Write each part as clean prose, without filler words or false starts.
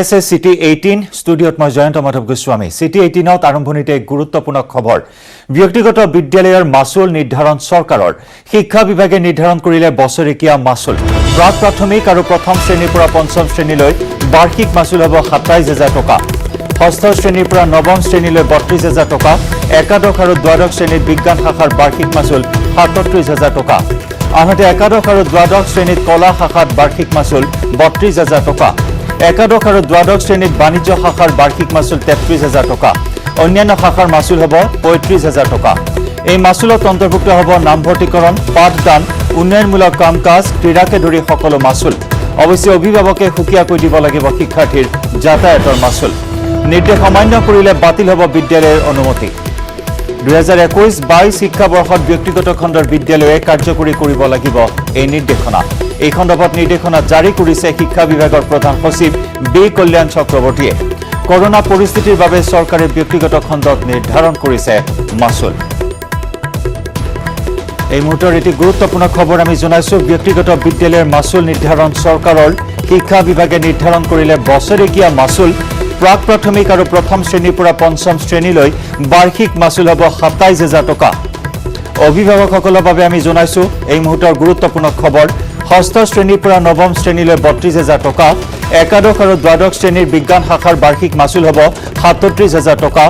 সিটি 18 স্টুডিওত মই জয়ন্ত মাধৱ গোস্বামী সিটি 18ত আৰম্ভণিতে গুৰুত্বপূৰ্ণ খবৰ ব্যক্তিগত বিদ্যালয়ৰ মাসুল নিৰ্ধাৰণ চৰকাৰৰ শিক্ষা বিভাগে নিৰ্ধাৰণ কৰিলে বছৰেকীয়া মাসুল প্ৰাক প্ৰাথমিক আৰু প্ৰথম শ্ৰেণীৰ পৰা পঞ্চম শ্ৰেণীলৈ বাৰ্ষিক মাসুল হ'ব 27000 টকা ষষ্ঠ শ্ৰেণীৰ পৰা নৱম শ্ৰেণীলৈ 32000 টকা একাদশ আৰু দ্বাদশ শ্ৰেণীৰ বিজ্ঞান শাখাৰ বাৰ্ষিক মাসুল 37000 টকা আনহাতে একাদশ আৰু দ্বাদশ শ্ৰেণীৰ কলা শাখাত বাৰ্ষিক মাসুল 32000 টকা একাদশ আৰু দ্বাদশ শ্ৰেণীত বাণিজ্য শাখাৰ বাৰ্ষিক মাসুল 33000 টকা অন্যান্য শাখাৰ মাসুল হ'ব 35000 টকা এই মাসুলত অন্তৰ্ভুক্ত হ'ব নামভৰ্তিকৰণ পাঠদান উন্নয়নমূলক কাম-কাজ ক্ৰীড়াকে ধৰি সকলো মাসুল অৱশ্যে অভিভাৱকে সুকিয়াকৈ দিব লাগিব শিক্ষাৰ্থীৰ যাতায়াতৰ মাসুল নিৰ্দেশ অমান্য কৰিলে বাতিল হ'ব বিদ্যালয়ৰ অনুমতি 2021-22 শিক্ষাবৰ্ষত ব্যক্তিগত খণ্ডৰ বিদ্যালয়ে কাৰ্যকৰী কৰিব লাগিব এই নিৰ্দেশনা এই খণ্ডত নিৰ্দেশনা জাৰি কৰিছে শিক্ষা বিভাগৰ প্ৰধান সচিব বি কল্যাণ চক্ৰৱৰ্তীয়ে কৰোনা পৰিস্থিতিৰ বাবে চৰকাৰে ব্যক্তিগত খণ্ডত নিৰ্ধাৰণ কৰিছে মাসুল এই মুহূৰ্তৰ এটি গুৰুত্বপূৰ্ণ খবৰ আমি জনাইছো ব্যক্তিগত বিদ্যালয়ৰ মাসুল নিৰ্ধাৰণ চৰকাৰৰ শিক্ষা বিভাগে নিৰ্ধাৰণ কৰিলে বছৰেকীয়া মাসুল প্ৰাক প্ৰাথমিক আৰু প্ৰথম শ্ৰেণীৰ পৰা পঞ্চম শ্ৰেণীলৈ বাৰ্ষিক মাসুল হ'ব 27000 টকা অভিভাৱকসকলৰ বাবে আমি জনাইছো এই মুহূৰ্তৰ গুৰুত্বপূৰ্ণ খবৰ ষষ্ঠ শ্ৰেণীৰ পৰা নৱম শ্ৰেণীলৈ 32000 টকা একাদশ আৰু দ্বাদশ শ্ৰেণীৰ বিজ্ঞান শাখাৰ বাৰ্ষিক মাসুল হ'ব 37000 টকা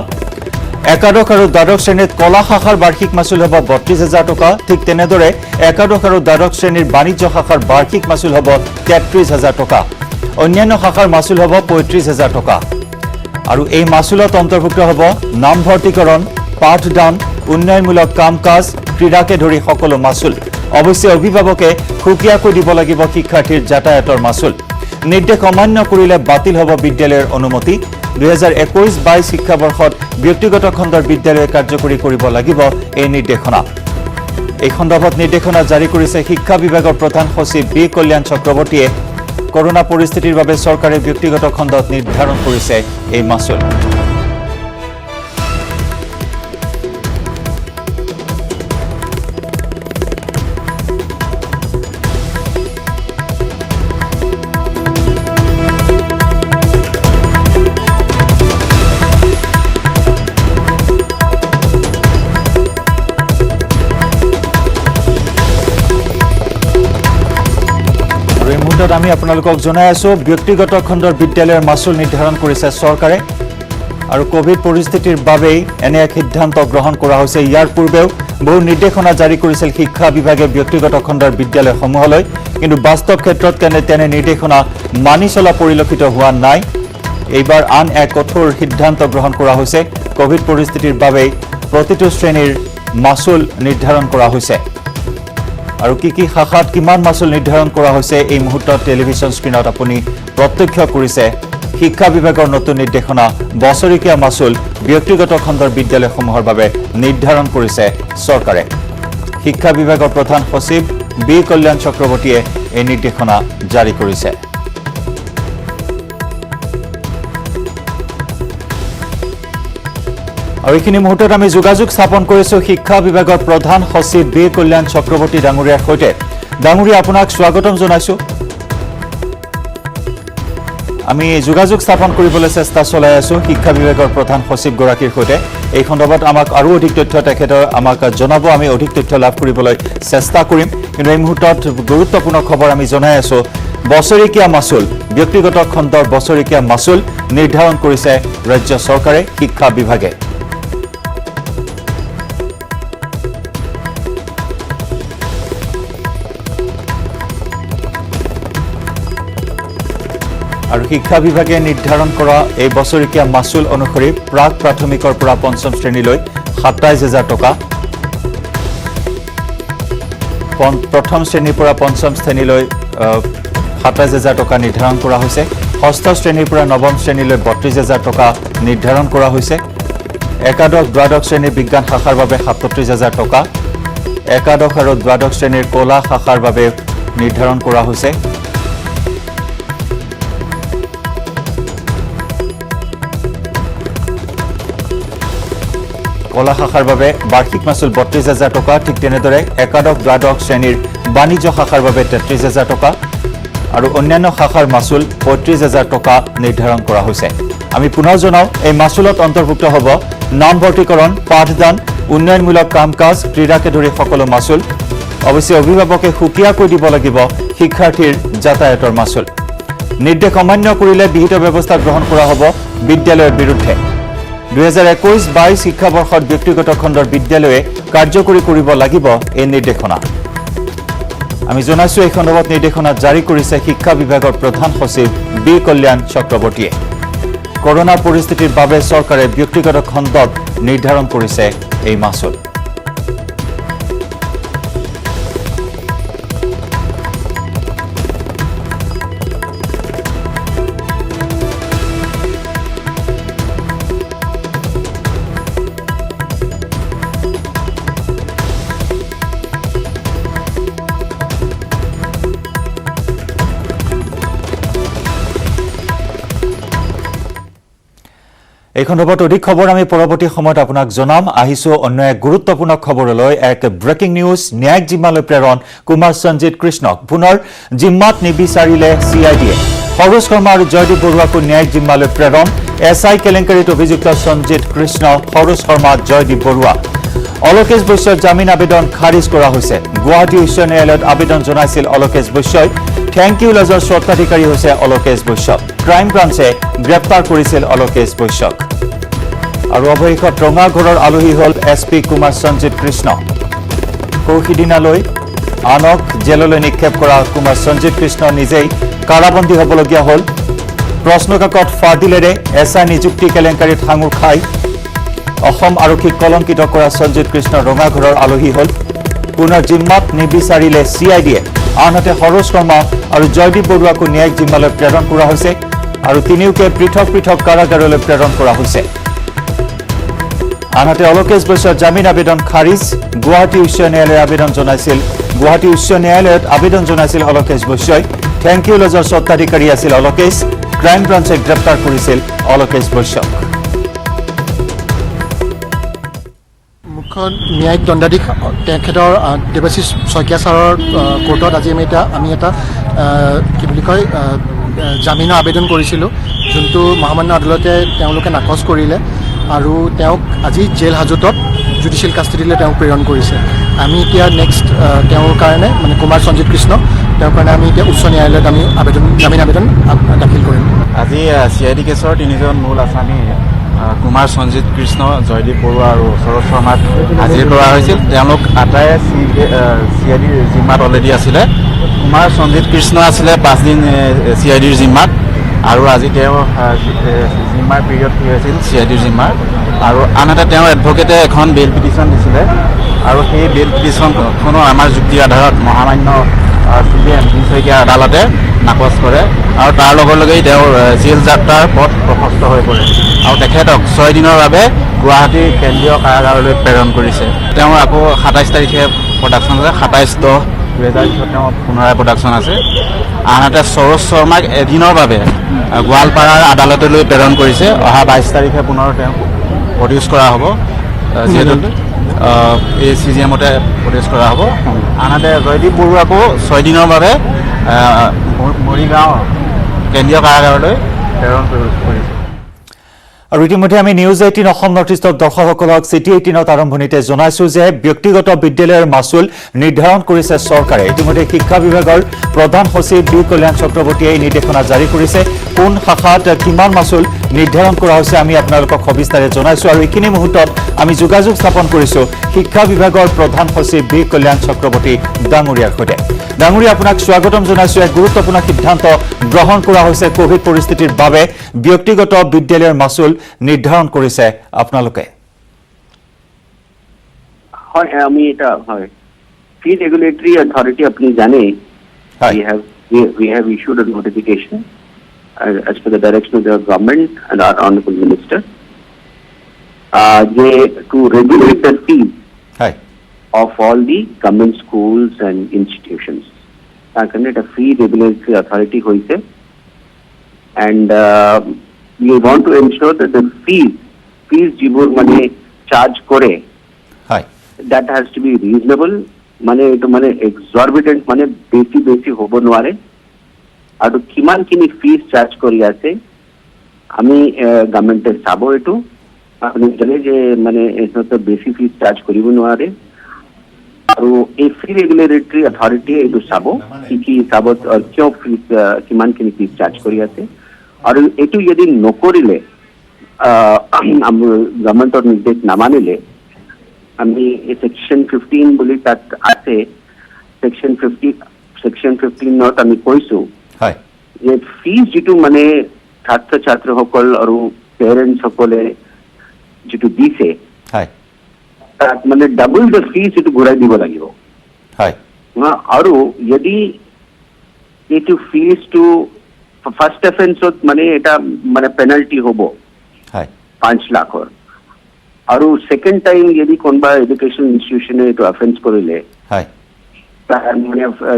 একাদশ আৰু দ্বাদশ শ্ৰেণীত কলা শাখাৰ বাৰ্ষিক মাসুল হ'ব 32000 টকা ঠিক তেনেদৰে একাদশ আৰু দ্বাদশ শ্ৰেণীৰ বাণিজ্য শাখাৰ বাৰ্ষিক মাসুল হ'ব 33000 টকা অন্যান্য শাখাৰ মাসুল হ'ব 35000 টকা আৰু এই মাসুলত অন্তৰ্ভুক্ত হ'ব নামভৰ্তিকৰণ পাঠদান উন্নয়নমূলক কাম-কাজ ক্ৰীড়াকে ধৰি সকলো মাসুল অৱশ্যে অভিভাৱকে সুকিয়াকৈ দিব লাগিব শিক্ষাৰ্থীৰ যাতায়াতৰ মাসুল নিৰ্দেশ অমান্য কৰিলে বাতিল হ'ব বিদ্যালয়ৰ অনুমতি 2021-22 শিক্ষাবৰ্ষত ব্যক্তিগত খণ্ডৰ বিদ্যালয়ে কাৰ্যকৰী কৰিব লাগিব এই নিৰ্দেশনা এই খণ্ডত নিৰ্দেশনা জাৰি কৰিছে শিক্ষা বিভাগৰ প্ৰধান সচিব বি কল্যাণ চক্ৰৱৰ্তীয়ে কৰোনা পৰিস্থিতিৰ বাবে চৰকাৰে ব্যক্তিগত খণ্ডত নিৰ্ধাৰণ কৰিছে এই মাসুল আমি আপোনালোকক জনাই আছো ব্যক্তিগত খণ্ডৰ বিদ্যালয়ৰ মাসুল নিৰ্ধাৰণ কৰিছে চৰকাৰে আৰু কোভিড পৰিস্থিতিৰ বাবে এনে এক সিদ্ধান্ত গ্ৰহণ কৰা হৈছে ইয়াৰ পূৰ্বেও বহু নিৰ্দেশনা জাৰি কৰিছিল শিক্ষা বিভাগে ব্যক্তিগত খণ্ডৰ বিদ্যালয়সমূহলৈ কিন্তু বাস্তৱ ক্ষেত্ৰত তেনে নিৰ্দেশনা মানি চলা পৰিলক্ষিত হোৱা নাই এইবাৰ আন এক কঠোৰ সিদ্ধান্ত গ্ৰহণ কৰা হৈছে কোভিড পৰিস্থিতিৰ বাবে প্ৰতিটো শ্ৰেণীৰ মাসুল নিৰ্ধাৰণ কৰা হৈছে আৰু কি শাখাত কিমান মাসুল নিৰ্ধাৰণ কৰা হৈছে এই মুহূৰ্তত টেলিভিছন স্ক্ৰিনত আপুনি প্ৰত্যক্ষ কৰিছে শিক্ষা বিভাগৰ নতুন নিৰ্দেশনা বছৰেকীয়া মাসুল ব্যক্তিগত খণ্ডৰ বিদ্যালয়সমূহৰ বাবে নিৰ্ধাৰণ কৰিছে চৰকাৰে শিক্ষা বিভাগৰ প্ৰধান সচিব বি কল্যাণ চক্ৰৱৰ্তীয়ে এই নিৰ্দেশনা জাৰি কৰিছে আৰু এইখিনি মুহূৰ্তত আমি যোগাযোগ স্থাপন কৰিছো শিক্ষা বিভাগৰ প্ৰধান সচিব বি কল্যাণ চক্ৰৱৰ্তী ডাঙৰীয়াৰ সৈতে ডাঙৰীয়া আপোনাক স্বাগতম জনাইছো আমি যোগাযোগ স্থাপন কৰিবলৈ চেষ্টা চলাই আছো শিক্ষা বিভাগৰ প্ৰধান সচিব গৰাকীৰ সৈতে এই খণ্ডত আমাক আৰু অধিক তথ্য তেখেতৰ আমাক জনাব আমি অধিক তথ্য লাভ কৰিবলৈ চেষ্টা কৰিম কিন্তু এই মুহূৰ্তত গুৰুত্বপূৰ্ণ খবৰ আমি জনাই আছো বছৰেকীয়া মাসুল ব্যক্তিগত খণ্ডৰ বছৰেকীয়া মাসুল নিৰ্ধাৰণ কৰিছে ৰাজ্য চৰকাৰে শিক্ষা বিভাগে আৰু শিক্ষা বিভাগে নিৰ্ধাৰণ কৰা এই বছৰেকীয়া মাসুল অনুসৰি প্ৰাক প্ৰাথমিকৰ পৰা পঞ্চম শ্ৰেণীলৈ 27000 টকা প্ৰথম শ্ৰেণীৰ পৰা পঞ্চম শ্ৰেণীলৈ 27000 টকা নিৰ্ধাৰণ কৰা হৈছে ষষ্ঠ শ্ৰেণীৰ পৰা নৱম শ্ৰেণীলৈ 32000 টকা নিৰ্ধাৰণ কৰা হৈছে একাদশ দ্বাদশ শ্ৰেণীৰ বিজ্ঞান শাখাৰ বাবে 37000 টকা একাদশ আৰু দ্বাদশ শ্ৰেণীৰ কলা শাখাৰ বাবে নিৰ্ধাৰণ কৰা হৈছে কলা শাখাৰ বাবে বাৰ্ষিক মাসুল 32000 টকা ঠিক তেনেদৰে একাদশ দ্বাদশ শ্ৰেণীৰ বাণিজ্য শাখাৰ বাবে 33000 টকা আৰু অন্যান্য শাখাৰ মাচুল ৩৫,০০০ টকা নিৰ্ধাৰণ কৰা হৈছে। আমি পুনৰ জনাওঁ এই মাচুলত অন্তৰ্ভুক্ত হ'ব নামভৰ্তিকৰণ, পাঠদান, উন্নয়নমূলক কাম কাজ, ক্ৰীড়াকে ধৰি সকলো মাচুল। অৱশ্যে অভিভাৱকে সুকীয়াকৈ দিব লাগিব শিক্ষাৰ্থীৰ যাতায়াতৰ মাচুল। নিৰ্দেশ অমান্য কৰিলে বিহিত ব্যৱস্থা গ্ৰহণ কৰা হ'ব বিদ্যালয়ৰ বিৰুদ্ধে। ২০২১-২২ শিক্ষাবৰ্ষত ব্যক্তিগত খণ্ডৰ বিদ্যালয়ে কাৰ্যকৰী কৰিব লাগিব এই নিৰ্দেশনা। আমি জনাইছো এই সন্দৰ্ভত নিৰ্দেশনা জাৰি কৰিছে শিক্ষা বিভাগৰ প্ৰধান সচিব বি কল্যাণ চক্ৰৱৰ্তীয়ে। কৰোনাৰ পৰিস্থিতিৰ বাবে চৰকাৰে ব্যক্তিগত খণ্ডত নিৰ্ধাৰণ কৰিছে এই মাচুল। এই সন্দৰ্ভত অধিক খবৰ আমি পৰৱৰ্তী সময়ত আপোনাক জনাম। আহিছো অন্য এক গুৰুত্বপূৰ্ণ খবৰলৈ। এক ব্ৰেকিং নিউজ, ন্যায়িক জিম্মালৈ প্ৰেৰণ কুমাৰ সঞ্জিত কৃষ্ণক পুনৰ জিম্মাত নিবিচাৰিলে CIDয়ে। সৰোজ শৰ্মা আৰু জয়দীপ বৰুৱাকো ন্যায়িক জিম্মালৈ প্ৰেৰণ। SI কেলেংকাৰীত অভিযুক্ত সঞ্জিত কৃষ্ণ, সৰোজ শৰ্মা, জয়দীপ বৰুৱা। অলোকেশ বৈশ্যৰ জামিন আবেদন খাৰিজ কৰা হৈছে। গুৱাহাটী উচ্চ ন্যায়ালয়ত আবেদন জনাইছিল অলোকেশ বৈশ্যই। থেংক ইউ লজৰ স্বত্বাধিকাৰী হৈছে অলোকেশ বৈশ্য। ক্ৰাইম ব্ৰাঞ্চে গ্ৰেপ্তাৰ কৰিছিল অলোকেশ বৈশ্যক। আৰু অৱশেষত ৰঙাঘৰৰ আলহী হ'ল SP কুমাৰ সঞ্জিত কৃষ্ণ। কৌশিদিনালৈ আনক জেললৈ নিক্ষেপ কৰা কুমাৰ সঞ্জিত কৃষ্ণ নিজেই কাৰাবন্দী হ'বলগীয়া হ'ল। প্ৰশ্নকাকত ফাদিলেৰে SI নিযুক্তি কেলেংকাৰীত সাঙুৰ খাই অসম আৰক্ষীক কলংকিত কৰা সঞ্জিত কৃষ্ণ ৰঙাঘৰৰ আলহী হ'ল। পুনৰ জিম্মাত নিবিচাৰিলে CIDয়ে। আনহাতে সৰোজ শৰ্মা আৰু জয়দীপ বৰুৱাকো ন্যায়িক জিম্মালৈ প্ৰেৰণ কৰা হৈছে আৰু তিনিওকে পৃথক পৃথক কাৰাগাৰলৈ প্ৰেৰণ কৰা হৈছে। আনহাতে অলোকেশ বৈশ্যৰ জামিন আবেদন খাৰিজ। গুৱাহাটী উচ্চ ন্যায়ালয়ে আবেদন জনাইছিল গুৱাহাটী উচ্চ ন্যায়ালয়ত আবেদন জনাইছিল অলোকেশ বৈশ্যই। থেংক ইউ লজৰ স্বত্বাধিকাৰী আছিল অলোকেশ। ক্ৰাইম ব্ৰাঞ্চে গ্ৰেপ্তাৰ কৰিছিল অলোকেশ বৈশ্যক। মুখ্য ন্যায়িক দণ্ডাধীশ তেখেতৰ দেৱাশীষ শইকীয়া ছাৰৰ কোৰ্টত আজি আমি এটা কি বুলি কয় জামিনৰ আবেদন কৰিছিলোঁ, যোনটো মহামান্য আদালতে তেওঁলোকে নাকচ কৰিলে আৰু তেওঁক আজি জেল হাজতত জুডিচিয়েল কাষ্টডিলৈ তেওঁক প্ৰেৰণ কৰিছে। আমি এতিয়া নেক্সট তেওঁৰ কাৰণে মানে কুমাৰ সঞ্জিত কৃষ্ণ তেওঁৰ কাৰণে আমি এতিয়া উচ্চ ন্যায়ালয়ত আমি জামিন আবেদন দাখিল কৰিম। আজি CID কেছৰ তিনিজন মূল আসামী কুমাৰ সঞ্জিত কৃষ্ণ, জয়দীপ বৰুৱা আৰু সৰোজ শৰ্মাক হাজিৰ কৰা হৈছিল। তেওঁলোক আটায়ে CIDৰ জিম্মাত অলৰেডি আছিলে। কুমাৰ সঞ্জিত কৃষ্ণ আছিলে 5 দিন CIDৰ জিম্মাত আৰু আজি তেওঁ জিম্মাৰ পিৰিয়ড কি হৈছিল CIDৰ জিম্মাৰ। আৰু আনহাতে তেওঁৰ এডভকেটে এখন বেইল পিটিশ্যন দিছিলে আৰু সেই বেইল পিটিশ্যনখনো আমাৰ যুক্তিৰ আধাৰত মহামান্য CJM বি শইকীয়া আদালতে নাকচ কৰে আৰু তাৰ লগে লগেই তেওঁৰ জেল যাত্ৰাৰ পথ প্ৰশস্ত হৈ পৰে আৰু তেখেতক 6 দিনৰ বাবে গুৱাহাটী কেন্দ্ৰীয় কাৰাগাৰলৈ প্ৰেৰণ কৰিছে। তেওঁৰ আকৌ 27 তাৰিখে প্ৰডাকশ্যন আছে, 27/10/2020 তেওঁ পুনৰাই প্ৰডাকশ্যন আছে। আনহাতে সৰোজ শৰ্মাক এদিনৰ বাবে গোৱালপাৰাৰ আদালতলৈ প্ৰেৰণ কৰিছে। অহা 22 তাৰিখে পুনৰ তেওঁক প্ৰডিউচ কৰা হ'ব, যিহেতু এই CJMতে প্ৰডিউচ কৰা হ'ব। আনহাতে জয়দীপ বৰুৱাকো 6 দিনৰ বাবে মৰিগাঁও কেন্দ্ৰীয় কাৰাগাৰলৈ প্ৰেৰণ কৰিছে। আৰু ইতিমধ্যে আমি নিউজ 18 অসম নৰ্থ ইষ্টৰ দৰ্শকসকলক City 18ত আৰম্ভণিতে জনাইছো যে ব্যক্তিগত বিদ্যালয়ৰ মাচুল নিৰ্ধাৰণ কৰিছে চৰকাৰে। ইতিমধ্যে শিক্ষা বিভাগৰ প্ৰধান সচিব বি কল্যাণ চক্ৰৱৰ্তীয়ে এই নিৰ্দেশনা জাৰি কৰিছে। কোন শাখাত কিমান মাচুল নিৰ্ধাৰণ কৰা হৈছে আমি আপোনালোকক সবিস্তাৰে জনাইছো আৰু এইখিনি মুহূৰ্তত আমি যোগাযোগ স্থাপন কৰিছো শিক্ষা বিভাগৰ প্ৰধান সচিব বি কল্যাণ চক্ৰৱৰ্তী ডাঙৰীয়াৰ সৈতে। ডাঙৰীয়া, আপোনাক স্বাগতম জনাইছো। এক গুৰুত্বপূৰ্ণ সিদ্ধান্ত গ্ৰহণ কৰা হৈছে কোভিড পৰিস্থিতিৰ বাবে ব্যক্তিগত বিদ্যালয়ৰ মাচুল নিৰ্ধাৰণ কৰিছে আপোনালোকে। হয়, আমি এটা হয় ফি রেগুলেটরি অথরিটি আপনি জানে we have issued a notification as per the direction of the government and our honorable minister to regulate the fees of all the government schools and institutions. তার কারণে এটা ফি রেগুলেটরি অথরিটি হয়েছে and we want to ensure that the fees জীবন মানে charge করে that has to be reasonable, মানে এটা মানে exorbitant মানে বেশি হব নোৱাৰে আৰু কিমানখিনি ফিজ চাৰ্জ কৰি আছে আমি গভৰ্ণমেণ্টে চাব এইটো আপুনি জানে যে মানে এইটো বেছি ফিজ চাৰ্জ কৰিব নোৱাৰে আৰু এই ফ্ৰী ৰেগুলেটৰী অথৰিটিয়ে এইটো চাব কি চাব কিয় ফিজ কিমানখিনি ফিজ চাৰ্জ কৰি আছে আৰু এইটো যদি নকৰিলে গভৰ্ণমেণ্টৰ নিৰ্দেশ নামানিলে আমি সেকশন 15 বুলি তাত আছে সেকশন 15ত আমি কৈছো যে ফিজ যিটো মানে ছাত্ৰ ছাত্ৰীসকল আৰু পেৰেণ্টছ সকলে যিটো দিছে তাত মানে ডাবল দ্য ফিজ এইটো ঘূৰাই দিব লাগিব আৰু যদি এইটো ফিজটো ফাৰ্ষ্ট অফেন্সত মানে এটা মানে পেনাল্টি হ'ব 5 লাখৰ আৰু সেকেন্ড টাইম যদি কোনোবা এডুকেশন ইনষ্টিটিউশনে এইটো অফেন্স কৰিলে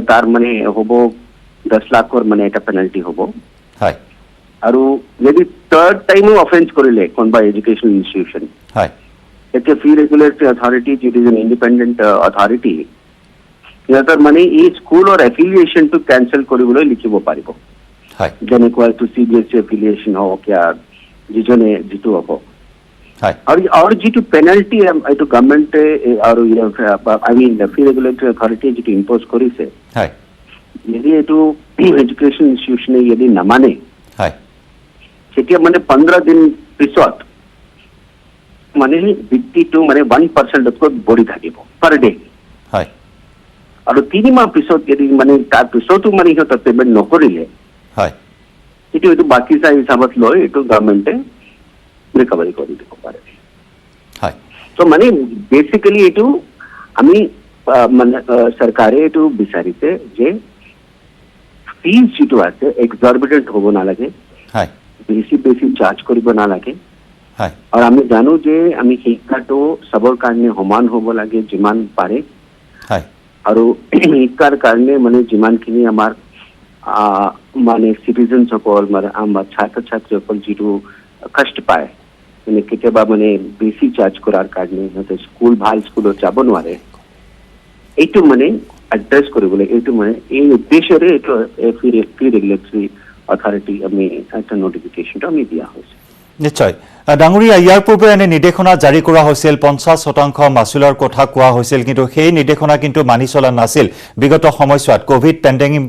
তাৰ মানে হ'ব 10 লাখৰ মানে এটা পেনাল্টি হ'ব আৰু যদি থাৰ্ড টাইমো অফেন্স কৰিলে কোনোবা এডুকেশন ইনষ্টিটিউশন এতিয়া ফি ৰেগুলেটৰী অথৰিটি যিটো ইজ এন ইণ্ডিপেণ্ডেণ্ট অথৰিটি সিহঁতৰ মানে এই স্কুলৰ এফিলিয়েশ্যনটো কেঞ্চেল কৰিবলৈ লিখিব পাৰিব যেনেকুৱা এইটো CBSE এফিলিয়েশ্যন হওক या যিজনে যিটো হ'ব আৰু যিটো পেনাল্টি এইটো গভৰ্ণমেণ্টে আৰু আই মিন ফি ৰেগুলেটৰী অথৰিটিয়ে যিটো ইম্প'জ কৰিছে যদি এইটো এডুকেশ্যন ইনষ্টিটিউশ্যনে যদি নামানে তেতিয়া মানে 15 দিন পিছত মানে বৃত্তিটো মানে 1%তকৈ বঢ়ি থাকিব পাৰ ডে আৰু 3 মাহ পিছত যদি মানে তাৰ পিছতো মানে সিহঁতে পেমেণ্ট নকৰিলে এইটো বাকী চাই হিচাপত লৈ এইটো গভৰ্ণমেণ্টে ৰিকভাৰী কৰি দিব পাৰে তো মানে বেচিকেলি এইটো আমি মানে চৰকাৰে এইটো বিচাৰিছে যে ফিজ যিটো আছে এক্সঅৰবিটেণ্ট হ'ব নালাগে বেছি চাৰ্জ কৰিব নালাগে আৰু আমি জানো যে আমি শিক্ষাটো চবৰ কাৰণে সমান হ'ব লাগে যিমান পাৰে আৰু শিক্ষাৰ কাৰণে মানে যিমানখিনি আমাৰ মানে চিটিজেনসকল মানে আমাৰ ছাত্ৰ ছাত্ৰীসকল যিটো কষ্ট পায় মানে কেতিয়াবা মানে বেছি চাৰ্জ কৰাৰ কাৰণে সিহঁতে ভাল স্কুলত যাব নোৱাৰে এইটো মানে এড্ৰেছ কৰিবলৈ এইটো মানে এই উদ্দেশ্যৰে এইটো ফ্ৰী ৰেগুলেটৰী অথৰিটি আমি এটা নটিফিকেশ্যনটো আমি দিয়া হৈছে নিশ্চয় ডাঙৰীয়া ইয়াৰ পূৰ্বে এনে নিৰ্দেশনা জাৰি কৰা হৈছিল 50% মাচুলৰ কথা কোৱা হৈছিল কিন্তু সেই নিৰ্দেশনা কিন্তু মানি চলা নাছিল বিগত সময়ছোৱাত কোভিড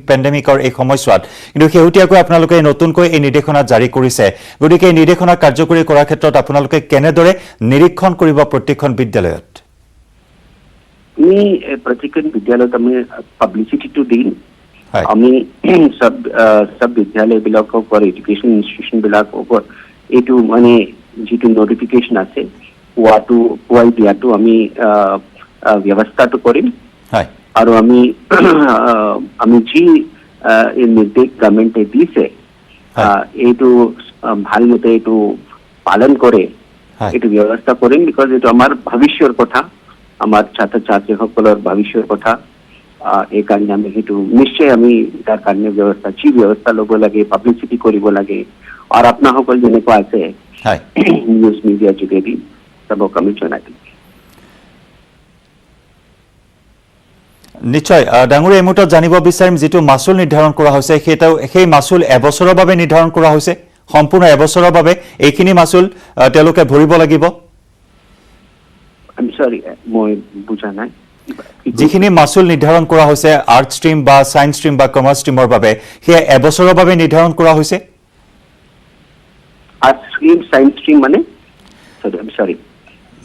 পেণ্ডেমিকৰ এই সময়ছোৱাত কিন্তু শেহতীয়াকৈ আপোনালোকে নতুনকৈ এই নিৰ্দেশনা জাৰি কৰিছে গতিকে এই নিৰ্দেশনা কাৰ্যকৰী কৰাৰ ক্ষেত্ৰত আপোনালোকে কেনেদৰে নিৰীক্ষণ কৰিব প্ৰতিখন বিদ্যালয়ত আমি প্ৰতিখন বিদ্যালয়ত আমি পাব্লিচিটিটো দিম আমি সব বিদ্যালয়বিলাকৰ এডুকেশ্যন ইনষ্টিটিউশ্যনবিলাকৰ এইটো মানে যিটো নটিফিকেশ্যন আছে পুৱাই দিয়াটো আমি ব্যৱস্থাটো কৰিম আৰু আমি যি নিৰ্দেশ গভৰ্ণমেণ্টে দিছে এইটো ভালমতে এইটো পালন কৰে এইটো ব্যৱস্থা কৰিম বিকজ এইটো আমাৰ ভৱিষ্যৰ কথা আমাৰ ছাত্ৰ ছাত্ৰীসকলৰ ভৱিষ্যৰ কথা এই কাৰণে আমি সেইটো নিশ্চয় আমি তাৰ কাৰণে ব্যৱস্থা ল'ব লাগে পাব্লিচিটি কৰিব লাগে আৰু আপোনাসকল যেনেকুৱা আছে নিউজ মিডিয়াৰ যোগেদি চবক আমি জনাই দিম নিশ্চয় ডাঙৰীয়া এই মুহূৰ্তত জানিব বিচাৰিম যিটো মাচুল নিৰ্ধাৰণ কৰা হৈছে সেই মাচুল এবছৰৰ বাবে নিৰ্ধাৰণ কৰা হৈছে সম্পূৰ্ণ এবছৰৰ বাবে এইখিনি মাচুল তেওঁলোকে ভৰিব লাগিব মই বুজা নাই যিখিনি মাচুল নিৰ্ধাৰণ কৰা হৈছে আৰ্টছ ষ্ট্ৰীম বা ছায়েন্স ষ্ট্ৰীম বা কমাৰ্চ ষ্ট্ৰীমৰ বাবে সেয়া এবছৰৰ বাবে নিৰ্ধাৰণ কৰা হৈছে আৰ্টছ ষ্ট্ৰীম ছায়েন্স ষ্ট্ৰীম মানে সৰি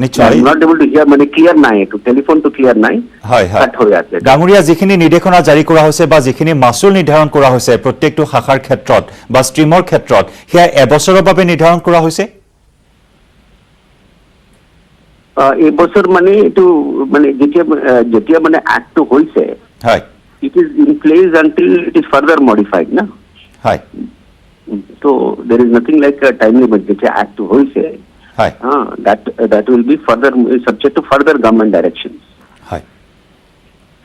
নিশ্চয় নট এবল টু হিয়াৰ মানে ক্লিয়াৰ নাই এইটো টেলিফোনটো ক্লিয়াৰ নাই হয় ডাঙৰীয়া যিখিনি নিৰ্দেশনা জাৰি কৰা হৈছে বা যিখিনি মাচুল নিৰ্ধাৰণ কৰা হৈছে প্ৰত্যেকটো শাখাৰ ক্ষেত্ৰত বা ষ্ট্ৰীমৰ ক্ষেত্ৰত সেয়া এবছৰৰ বাবে নিৰ্ধাৰণ কৰা হৈছে এবছৰ মানে এইটো মানে যেতিয়া মানে এক্টটো হৈছে হয় it is in place until it is further modified না হয় so there is nothing like a time limit যেতিয়া এক্ট হৈছে হয় that will be further subject to further government directions হয়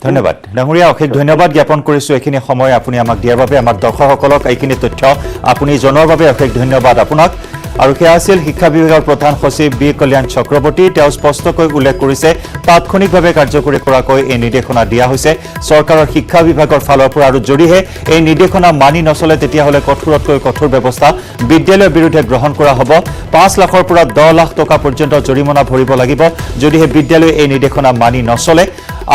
ধন্যবাদ ডাঙৰীয়া অশেষ ধন্যবাদ জ্ঞাপন কৰিছো এইখিনি সময় আপুনি আমাক দিয়াৰ বাবে আমাৰ দৰ্শকসকলক এইখিনি তথ্য আপুনি জনোৱাৰ বাবে অশেষ ধন্যবাদ আপোনাক আৰু সেয়া আছিল শিক্ষা বিভাগৰ প্ৰধান সচিব বি কল্যাণ চক্ৰৱৰ্তী। তেওঁ স্পষ্টকৈ উল্লেখ কৰিছে তাৎক্ষণিকভাৱে কাৰ্যকৰী কৰাকৈ এই নিৰ্দেশনা দিয়া হৈছে চৰকাৰৰ শিক্ষা বিভাগৰ ফালৰ পৰা, আৰু যদিহে এই নিৰ্দেশনা মানি নচলে তেতিয়াহ'লে কঠোৰতকৈ কঠোৰ ব্যৱস্থা বিদ্যালয়ৰ বিৰুদ্ধে গ্ৰহণ কৰা হ'ব। 5 লাখৰ পৰা 10 লাখ টকা পৰ্যন্ত জৰিমনা ভৰিব লাগিব যদিহে বিদ্যালয়ে এই নিৰ্দেশনা মানি নচলে।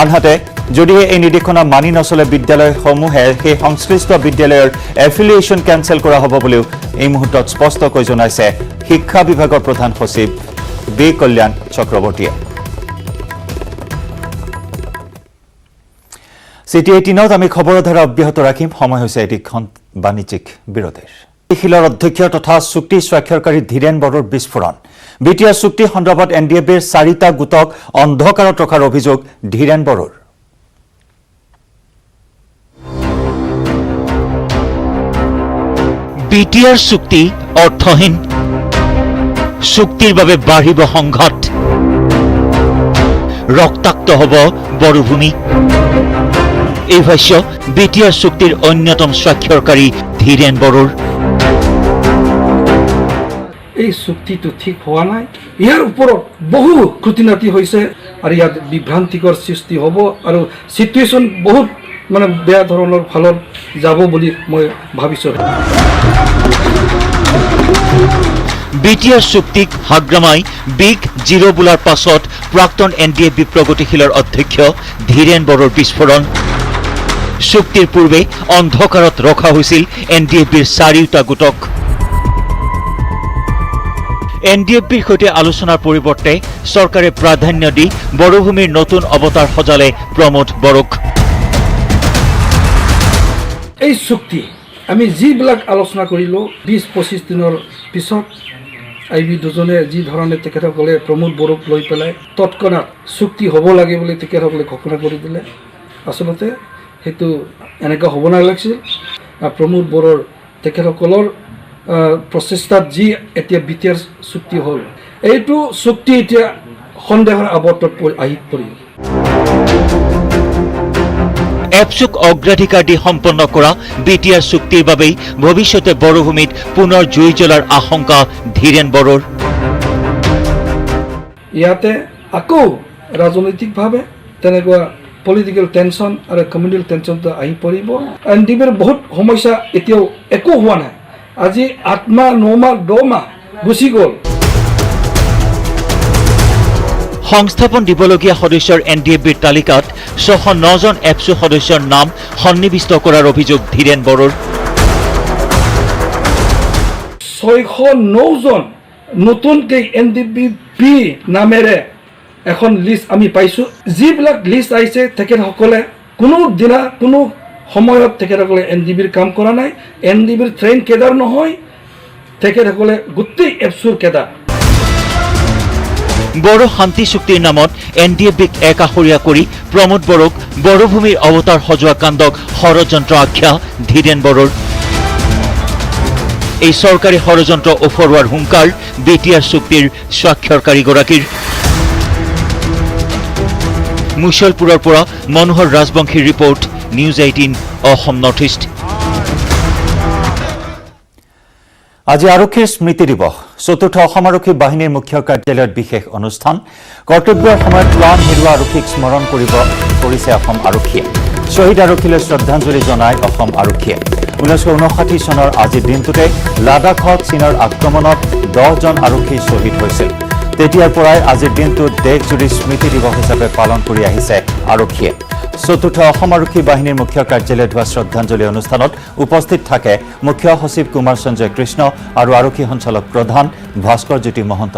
আনহাতে যদিহে এই নিৰ্দেশনা মানি নচলে বিদ্যালয়সমূহে সেই সংশ্লিষ্ট বিদ্যালয়ৰ এফিলিয়েশ্যন কেঞ্চেল কৰা হ'ব বুলিও এই মুহূৰ্তত স্পষ্টকৈ জনাইছে শিক্ষা বিভাগৰ প্ৰধান সচিব বি কল্যাণ চক্ৰৱৰ্তীয়ে। চিটি 18ত আমি খবৰৰ ধাৰা অব্যাহত ৰাখিম। সময় হৈছে এটিখন বাণিজ্যিক বিৰতিৰ। শিলৰ অধ্যক্ষ তথা চুক্তি স্বাক্ষৰকাৰী ধীৰেন বড়োৰ বিস্ফোৰণ। বিটিআৰ চুক্তি সন্দৰ্ভত এনডিএফবিৰ 4টা গোটক অন্ধকাৰত ৰখাৰ অভিযোগ ধীৰেন বড়োৰ। বিটিআৰ চুক্তি অৰ্থহীন, চুক্তিৰ বাবে বাঢ়িব সংঘাত, ৰক্তাক্ত হ'ব বড়োভূমি। এই ভাষ্য বিটিআৰ চুক্তিৰ অন্যতম স্বাক্ষৰকাৰী ধীৰেন বড়োৰ। এই চুক্তিটো ঠিক হোৱা নাই, ইয়াৰ ওপৰত বহু খুঁটিনাটি হৈছে আৰু ইয়াত বিভ্ৰান্তিকৰ সৃষ্টি হ'ব আৰু চিটুৱেশ্যন বহুত বেয়া ধৰণৰ ফালত যাব বুলি মই ভাবিছোঁ। বিটিআৰ চুক্তিক হাগ্ৰামাই বিগ জিৰ' বোলাৰ পাছত প্ৰাক্তন এনডিএফবি প্ৰগতিশীলৰ অধ্যক্ষ ধীৰেন বড়োৰ বিস্ফোৰণ। চুক্তিৰ পূৰ্বে অন্ধকাৰত ৰখা হৈছিল এনডিএফবিৰ 4টা গোটক। এনডিএফবিৰ সৈতে আলোচনাৰ পৰিৱৰ্তে চৰকাৰে প্ৰাধান্য দি বড়োভূমিৰ নতুন অৱতাৰ সজালে প্ৰমোদ বড়োক। এই চুক্তি আমি যিবিলাক আলোচনা কৰিলোঁ 20-25 দিনৰ পিছত আইবি দুজনে যি ধৰণে তেখেতসকলে প্ৰমোদ বড়োক লৈ পেলাই তৎক্ষণাত চুক্তি হ'ব লাগে বুলি তেখেতসকলে ঘোষণা কৰি দিলে। আচলতে সেইটো এনেকুৱা হ'ব নালাগিছিল। প্ৰমোদ বড়োৰ তেখেতসকলৰ প্ৰচেষ্টাত যি এতিয়া বিটিআৰ চুক্তি হ'ল, এইটো চুক্তি এতিয়া সন্দেহৰ আৱৰ্তত আহি পৰিল। এপচুক অগ্ৰাধিকাৰ দি সম্পন্ন কৰা বিটিআৰ চুক্তিৰ বাবেই ভৱিষ্যতে বড়োভূমিত পুনৰ জুই জ্বলাৰ আশংকা ধীৰেন বড়োৰ। ইয়াতে আকৌ ৰাজনৈতিকভাৱে তেনেকুৱা পলিটিকেল টেনশ্যন আৰু কমিউনেল টেনশ্যনটো আহি পৰিব। এনডিএফবিৰ বহুত সমস্যা এতিয়াও একো হোৱা নাই। আজি 8 মাহ 9 মাহ 10 মাহ গুচি গ'ল। সংস্থাপন দিবলগীয়া সদস্যৰ এনডিএফবিৰ তালিকাত 609 জন এপচু সদস্যৰ নাম সন্নিৱিষ্ট কৰাৰ অভিযোগ ধীৰেন বড়োৰ। 609 জন নতুনকৈ এনডিএফবি নামেৰে এখন লিষ্ট আমি পাইছোঁ। যিবিলাক লিষ্ট আহিছে তেখেতসকলে কোনো দিনা কোনো সময়ত তেখেতসকলে এনডিএফবিৰ কাম কৰা নাই। এনডিএফবিৰ ট্ৰেইন কেডাৰ নহয়, তেখেতসকলে গোটেই এপচুৰ কেডাৰ। বড়ো শান্তি চুক্তিৰ নামত এনডিএফবিক একাষৰীয়া কৰি প্ৰমোদ বড়োক বড়োভূমিৰ অৱতাৰ সজোৱা কাণ্ডক ষড়যন্ত্ৰ আখ্যা ধীৰেন বড়োৰ। এই চৰকাৰী ষড়যন্ত্ৰ উফৰোৱাৰ হুংকাৰ বিটিআৰ চুক্তিৰ স্বাক্ষৰকাৰীগৰাকীৰ। মুছলপুৰৰ পৰা মনোহৰ ৰাজবংশীৰ report, news 18 Assam North East. আজি আৰক্ষীৰ স্মৃতি দিৱস। 4ৰ্থ অসম আৰক্ষী বাহিনীৰ মুখ্য কাৰ্যালয়ত বিশেষ অনুষ্ঠান। কৰ্তব্যৰ সময়ত প্ৰাণ হেৰুওৱা আৰক্ষীক স্মৰণ কৰিছে অসম আৰক্ষীয়ে। শ্বহীদ আৰক্ষীলৈ শ্ৰদ্ধাঞ্জলি জনায় অসম আৰক্ষীয়ে। 1959 চনৰ আজিৰ দিনটোতে লাডাখত চীনৰ আক্ৰমণত 10 জন আৰক্ষী শ্বহীদ হৈছিল। তেতিয়াৰ পৰাই আজিৰ দিনটোত দেশজুৰি স্মৃতি দিৱস হিচাপে পালন কৰি আহিছে আৰক্ষীয়ে। 4ৰ্থ অসম আৰক্ষী বাহিনীৰ মুখ্য কাৰ্যালয়ত হোৱা শ্ৰদ্ধাঞ্জলি অনুষ্ঠানত উপস্থিত থাকে মুখ্য সচিব কুমাৰ সঞ্জয় কৃষ্ণ আৰু আৰক্ষী সঞ্চালক প্ৰধান ভাস্কৰ জ্যোতি মহন্ত।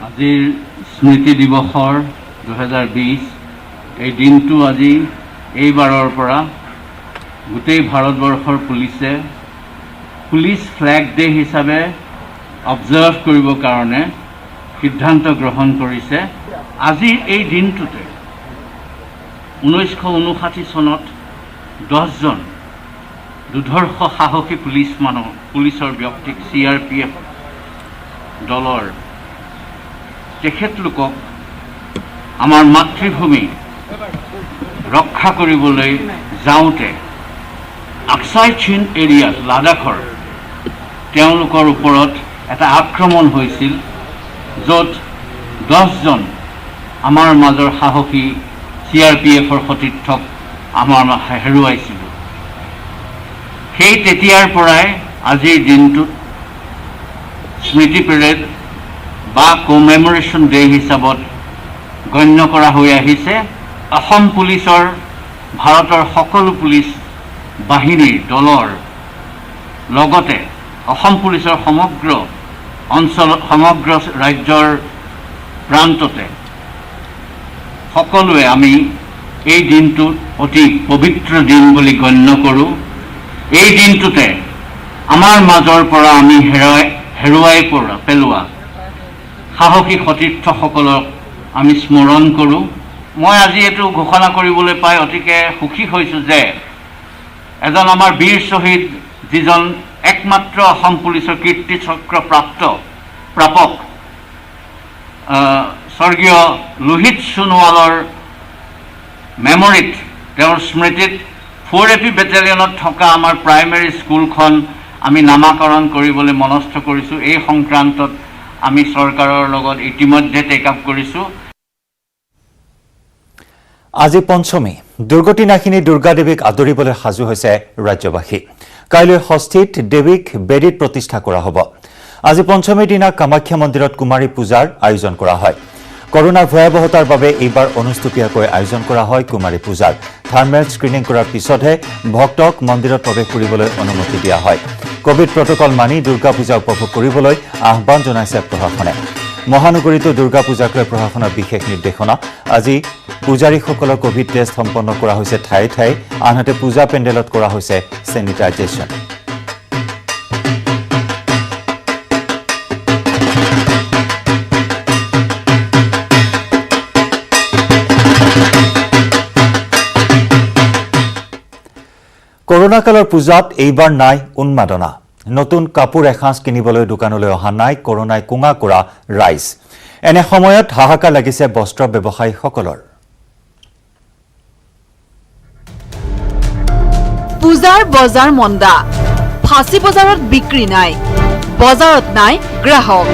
আজিৰ স্মৃতি দিৱসৰ 2020 এই দিনটো আজি এইবাৰৰ পৰা গোটেই ভাৰতবৰ্ষৰ পুলিচে পুলিচ ফ্লেগ ডে হিচাপে অবজাৰ্ভ কৰিবৰ কাৰণে সিদ্ধান্ত গ্ৰহণ কৰিছে। আজিৰ এই দিনটোতে 1959 চনত 10জন দুৰ্ধৰ্ষ সাহসী পুলিচৰ ব্যক্তিক CRPF দলৰ তেখেতলোকক আমাৰ মাতৃভূমি ৰক্ষা কৰিবলৈ যাওঁতে আকসাই চীন এৰিয়াত লাডাখৰ তেওঁলোকৰ ওপৰত এটা আক্ৰমণ হৈছিল, য'ত 10জন আমাৰ মাজৰ সাহসী CRPFৰ সতীৰ্থক আমাৰ হেৰুৱাইছিলোঁ। সেই তেতিয়াৰ পৰাই আজিৰ দিনটোত স্মৃতি পেৰেড বা কমেমৰেশ্যন ডে হিচাপত গণ্য কৰা হৈ আহিছে। অসম পুলিচৰ ভাৰতৰ সকলো পুলিচ বাহিনীৰ দলৰ লগতে অসম পুলিচৰ সমগ্ৰ ৰাজ্যৰ প্ৰান্ততে সকলোৱে আমি এই দিনটোত অতি পবিত্ৰ দিন বুলি গণ্য কৰোঁ। এই দিনটোতে আমাৰ মাজৰ পৰা আমি হেৰুৱাই পেলোৱা সাহসী সতীৰ্থসকলক আমি স্মৰণ কৰোঁ। মই আজি এইটো ঘোষণা কৰিবলৈ পাই অতিকে সুখী হৈছোঁ যে এজন আমাৰ বীৰ শ্বহীদ, যিজন একমাত্ৰ অসম পুলিচৰ কীৰ্তি চক্ৰ প্ৰাপক স্বৰ্গীয় লোহিত সোণোৱালৰ মেমৰিত, তেওঁৰ স্মৃতিত 4AP বেটেলিয়নত থকা আমাৰ প্ৰাইমেৰী স্কুলখন আমি নামাকৰণ কৰিবলৈ মনস্থ কৰিছোঁ। এই সংক্ৰান্তত আমি চৰকাৰৰ লগত ইতিমধ্যে টেক আপ কৰিছোঁ। আজি পঞ্চমী, দুৰ্গতি নাশিনী দুৰ্গা দেৱীক আদৰিবলৈ সাজু হৈছে ৰাজ্যবাসী। কাইলৈ ষষ্ঠীত দেৱীক বেদীত প্ৰতিষ্ঠা কৰা হ'ব। আজি পঞ্চমীৰ দিনা কামাখ্যা মন্দিৰত কুমাৰী পূজাৰ আয়োজন কৰা হয়। কৰোনাৰ ভয়াৱহতাৰ বাবে এইবাৰ অনুষ্টুপীয়াকৈ আয়োজন কৰা হয় কুমাৰী পূজাৰ। থাৰ্মেল স্ক্ৰিনিং কৰাৰ পিছতহে ভক্তক মন্দিৰত প্ৰৱেশ কৰিবলৈ অনুমতি দিয়া হয়। কোভিড প্ৰটকল মানি দুৰ্গা পূজা উপভোগ কৰিবলৈ আহ্বান জনাইছে প্ৰশাসনে। মহানগৰীতো দুৰ্গা পূজাক লৈ প্ৰশাসনৰ বিশেষ নিৰ্দেশনা। আজি পূজাৰীসকলৰ কোভিড টেষ্ট সম্পন্ন কৰা হৈছে ঠায়ে ঠায়ে, আনহাতে পূজা পেণ্ডেলত কৰা হৈছে ছেনিটাইজেশ্যন। কৰোনা কালৰ পূজাত এইবাৰ নাই উন্মাদনা। নতুন কাপোৰ এসাঁজ কিনিবলৈ দোকানলৈ অহা নাই কৰোনাই কোঙা কৰা ৰাইজ। এনে সময়ত হাহাকাৰ লাগিছে বস্ত্ৰ ব্যৱসায়ীসকলৰ। পূজাৰ বজাৰ মন্দা, ফাঁচী বজাৰত বিক্ৰী নাই, বজাৰত নাই গ্ৰাহক।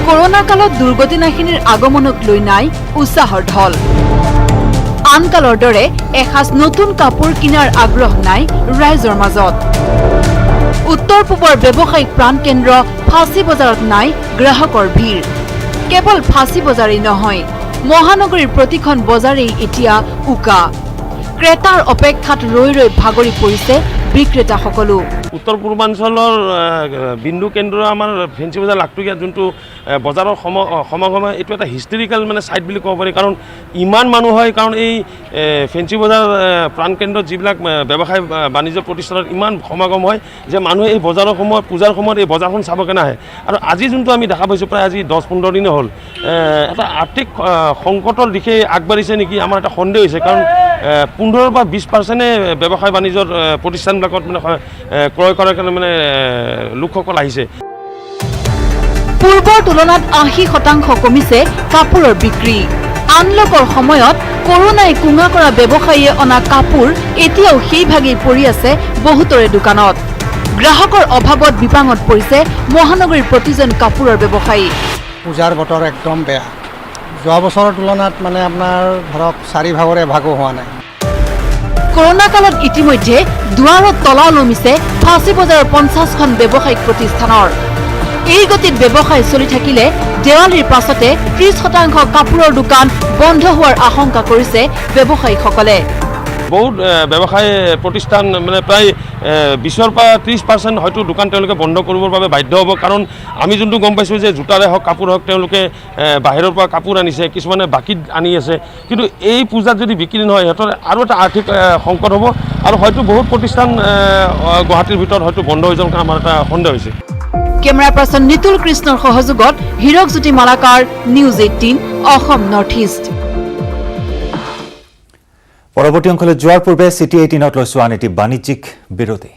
কৰোনা কালত দুৰ্গতি নাশিনীৰ আগমনক লৈ নাই উৎসাহৰ ঢল। আন কালৰ দৰে এসাঁজ নতুন কাপোৰ কিনাৰ আগ্ৰহ নাই ৰাইজৰ মাজত। উত্তৰ পূবৰ ব্যৱসায়িক প্ৰাণকেন্দ্ৰ ফাঁচী বজাৰত নাই গ্ৰাহকৰ ভিৰ। কেৱল ফাঁচী বজাৰেই নহয়, মহানগৰীৰ প্ৰতিখন বজাৰেই এতিয়া উকা। ক্ৰেতাৰ অপেক্ষাত ৰৈ ৰৈ ভাগৰি পৰিছে বিক্ৰেতাসকলো। উত্তৰ পূৰ্বাঞ্চলৰ বিন্দু কেন্দ্ৰ আমাৰ ফেঞ্চি বজাৰ লাখটকীয়া যোনটো বজাৰৰ সমাগম এইটো এটা হিষ্টৰিকেল মানে ছাইট বুলি ক'ব পাৰি। কাৰণ ইমান মানুহ হয়, কাৰণ এই ফেঞ্চি বজাৰ প্ৰাণকেন্দ্ৰত যিবিলাক ব্যৱসায় বাণিজ্য প্ৰতিষ্ঠানত ইমান সমাগম হয় যে মানুহে এই বজাৰৰ সময়ত, পূজাৰ সময়ত এই বজাৰখন চাব কাৰণে আহে। আৰু আজি যোনটো আমি দেখা পাইছোঁ, প্ৰায় আজি 10-15 দিনে হ'ল, এটা আৰ্থিক সংকটৰ দিশে আগবাঢ়িছে নেকি আমাৰ এটা সন্দেহ হৈছে। কাৰণ 15 বা 20% ব্যৱসায় বাণিজ্যৰ প্ৰতিষ্ঠানবিলাকত মানে ক্ৰয় কৰাৰ কাৰণে মানে লোকসকল আহিছে। পূৰ্বৰ তুলনাত 80% কমিছে কাপোৰৰ বিক্ৰী। আনলকৰ সময়ত কৰোনাই কোঙা কৰা ব্যৱসায়ীয়ে অনা কাপোৰ এতিয়াও সেইভাগেই পৰি আছে বহুতৰে দোকানত। গ্ৰাহকৰ অভাৱত বিপাঙত পৰিছে মহানগৰীৰ প্ৰতিজন কাপোৰৰ ব্যৱসায়ী। পূজাৰ বতৰ একদম বেয়া। যোৱা বছৰৰ তুলনাত মানে আপোনাৰ ধৰক 4 ভাগৰ এভাগো হোৱা নাই। কৰোনা কালত ইতিমধ্যে দুৱাৰত তলা ওলমিছে ফাঁচী বজাৰৰ 50খন ব্যৱসায়িক প্ৰতিষ্ঠানৰ। এই গতিত ব্যৱসায় চলি থাকিলে দেৱালীৰ পাছতে 30% কাপোৰৰ দোকান বন্ধ হোৱাৰ আশংকা কৰিছে ব্যৱসায়ীসকলে। বহুত ব্যৱসায় প্ৰতিষ্ঠান মানে প্ৰায় 20-ৰ পৰা 30% হয়তো দোকান তেওঁলোকে বন্ধ কৰিবৰ বাবে বাধ্য হ'ব। কাৰণ আমি যোনটো গম পাইছোঁ যে জোতাৰে হওক, কাপোৰ হওক, তেওঁলোকে বাহিৰৰ পৰা কাপোৰ আনিছে, কিছুমানে বাকীত আনি আছে। কিন্তু এই পূজাত যদি বিক্ৰী নহয়, সিহঁতৰ আৰু এটা আৰ্থিক সংকট হ'ব আৰু হয়তো বহুত প্ৰতিষ্ঠান গুৱাহাটীৰ ভিতৰত হয়তো বন্ধ হৈ যোৱাৰ কাৰণে আমাৰ এটা সন্দেহ হৈছে। কেমেৰা পাৰ্চন নিতুল কৃষ্ণৰ সহযোগত Hirak Jyoti Malakar, news 18 Assam North East. পৰৱৰ্তী অংশলৈ যোৱাৰ পূৰ্বে চিটি 18ত লৈছো আন এটি বাণিজ্যিক বিৰতি।